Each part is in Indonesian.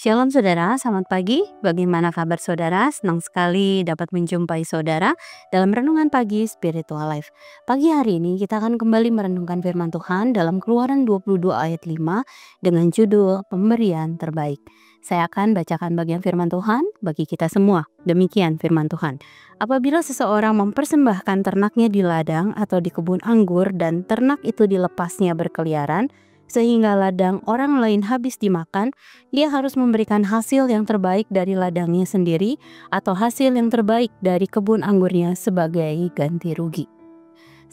Shalom saudara, selamat pagi. Bagaimana kabar saudara? Senang sekali dapat menjumpai saudara dalam Renungan Pagi Spiritual Life. Pagi hari ini kita akan kembali merenungkan firman Tuhan dalam Keluaran 22 ayat 5 dengan judul Pemberian Terbaik. Saya akan bacakan bagian firman Tuhan bagi kita semua. Demikian firman Tuhan. Apabila seseorang mempersembahkan ternaknya di ladang atau di kebun anggur dan ternak itu dilepasnya berkeliaran, sehingga ladang orang lain habis dimakan, dia harus memberikan hasil yang terbaik dari ladangnya sendiri atau hasil yang terbaik dari kebun anggurnya sebagai ganti rugi.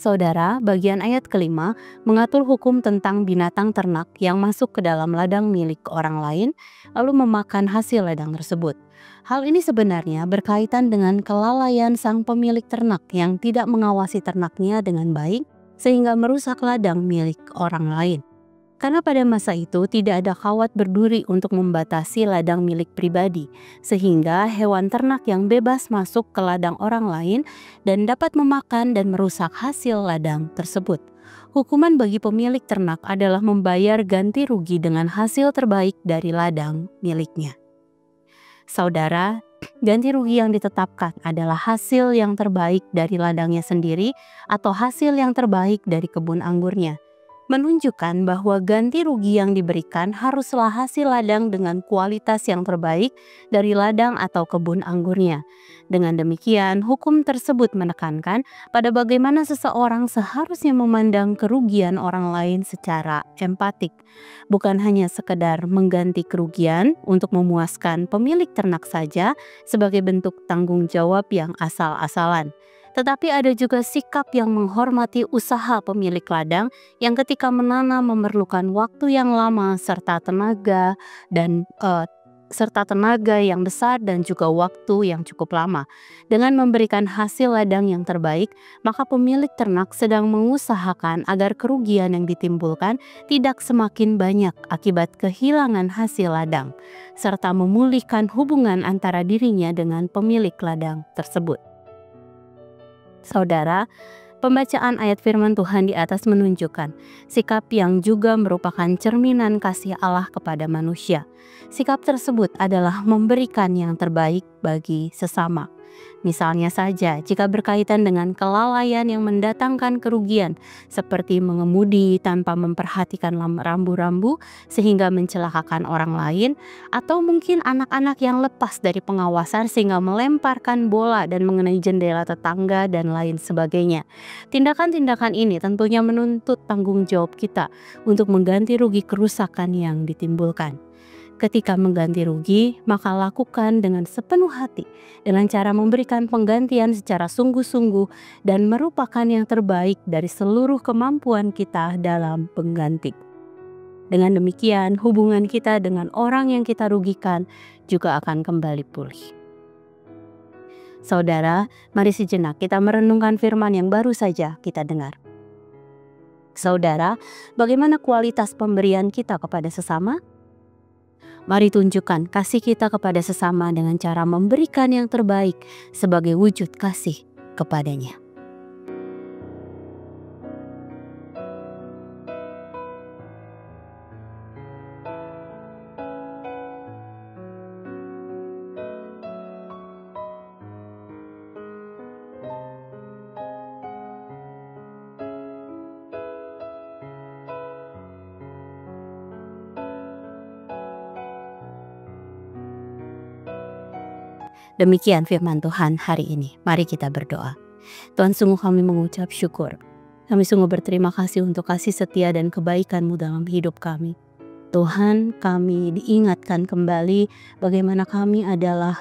Saudara, bagian ayat kelima mengatur hukum tentang binatang ternak yang masuk ke dalam ladang milik orang lain lalu memakan hasil ladang tersebut. Hal ini sebenarnya berkaitan dengan kelalaian sang pemilik ternak yang tidak mengawasi ternaknya dengan baik sehingga merusak ladang milik orang lain. Karena pada masa itu tidak ada kawat berduri untuk membatasi ladang milik pribadi, sehingga hewan ternak yang bebas masuk ke ladang orang lain dan dapat memakan dan merusak hasil ladang tersebut. Hukuman bagi pemilik ternak adalah membayar ganti rugi dengan hasil terbaik dari ladang miliknya. Saudara, ganti rugi yang ditetapkan adalah hasil yang terbaik dari ladangnya sendiri atau hasil yang terbaik dari kebun anggurnya. Menunjukkan bahwa ganti rugi yang diberikan haruslah hasil ladang dengan kualitas yang terbaik dari ladang atau kebun anggurnya. Dengan demikian, hukum tersebut menekankan pada bagaimana seseorang seharusnya memandang kerugian orang lain secara empatik. Bukan hanya sekedar mengganti kerugian untuk memuaskan pemilik ternak saja sebagai bentuk tanggung jawab yang asal-asalan. Tetapi ada juga sikap yang menghormati usaha pemilik ladang yang ketika menanam memerlukan waktu yang lama serta tenaga yang besar dan juga waktu yang cukup lama. Dengan memberikan hasil ladang yang terbaik, maka pemilik ternak sedang mengusahakan agar kerugian yang ditimbulkan tidak semakin banyak akibat kehilangan hasil ladang, serta memulihkan hubungan antara dirinya dengan pemilik ladang tersebut. Saudara, pembacaan ayat firman Tuhan di atas menunjukkan sikap yang juga merupakan cerminan kasih Allah kepada manusia. Sikap tersebut adalah memberikan yang terbaik bagi sesama. Misalnya saja, jika berkaitan dengan kelalaian yang mendatangkan kerugian, seperti mengemudi tanpa memperhatikan rambu-rambu sehingga mencelakakan orang lain, atau mungkin anak-anak yang lepas dari pengawasan sehingga melemparkan bola dan mengenai jendela tetangga dan lain sebagainya. Tindakan-tindakan ini tentunya menuntut tanggung jawab kita untuk mengganti rugi kerusakan yang ditimbulkan. Ketika mengganti rugi, maka lakukan dengan sepenuh hati, dengan cara memberikan penggantian secara sungguh-sungguh dan merupakan yang terbaik dari seluruh kemampuan kita dalam pengganti. Dengan demikian, hubungan kita dengan orang yang kita rugikan juga akan kembali pulih. Saudara, mari sejenak kita merenungkan firman yang baru saja kita dengar. Saudara, bagaimana kualitas pemberian kita kepada sesama? Mari tunjukkan kasih kita kepada sesama dengan cara memberikan yang terbaik sebagai wujud kasih kepadanya. Demikian firman Tuhan hari ini. Mari kita berdoa. Tuhan, sungguh kami mengucap syukur. Kami sungguh berterima kasih untuk kasih setia dan kebaikan-Mu dalam hidup kami. Tuhan, kami diingatkan kembali bagaimana kami adalah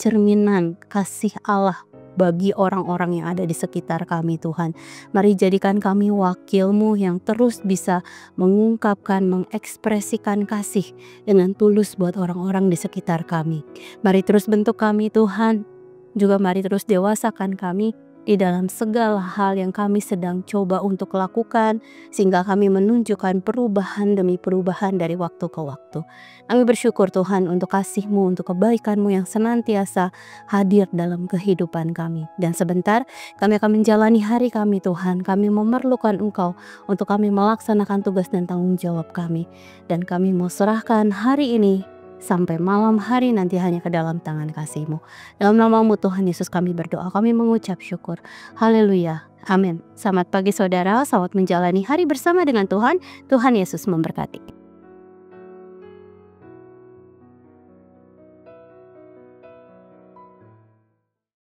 cerminan kasih Allah bagi orang-orang yang ada di sekitar kami, Tuhan. Mari jadikan kami wakil-Mu yang terus bisa mengungkapkan, mengekspresikan kasih dengan tulus buat orang-orang di sekitar kami. Mari terus bentuk kami, Tuhan. Juga mari terus dewasakan kami di dalam segala hal yang kami sedang coba untuk lakukan, sehingga kami menunjukkan perubahan demi perubahan dari waktu ke waktu. Kami bersyukur Tuhan untuk kasih-Mu, untuk kebaikan-Mu yang senantiasa hadir dalam kehidupan kami. Dan sebentar kami akan menjalani hari kami, Tuhan. Kami memerlukan Engkau untuk kami melaksanakan tugas dan tanggung jawab kami. Dan kami mau serahkan hari ini sampai malam hari nanti hanya ke dalam tangan kasih-Mu. Dalam nama-Mu Tuhan Yesus kami berdoa, kami mengucap syukur. Haleluya. Amin. Selamat pagi saudara, selamat menjalani hari bersama dengan Tuhan. Tuhan Yesus memberkati.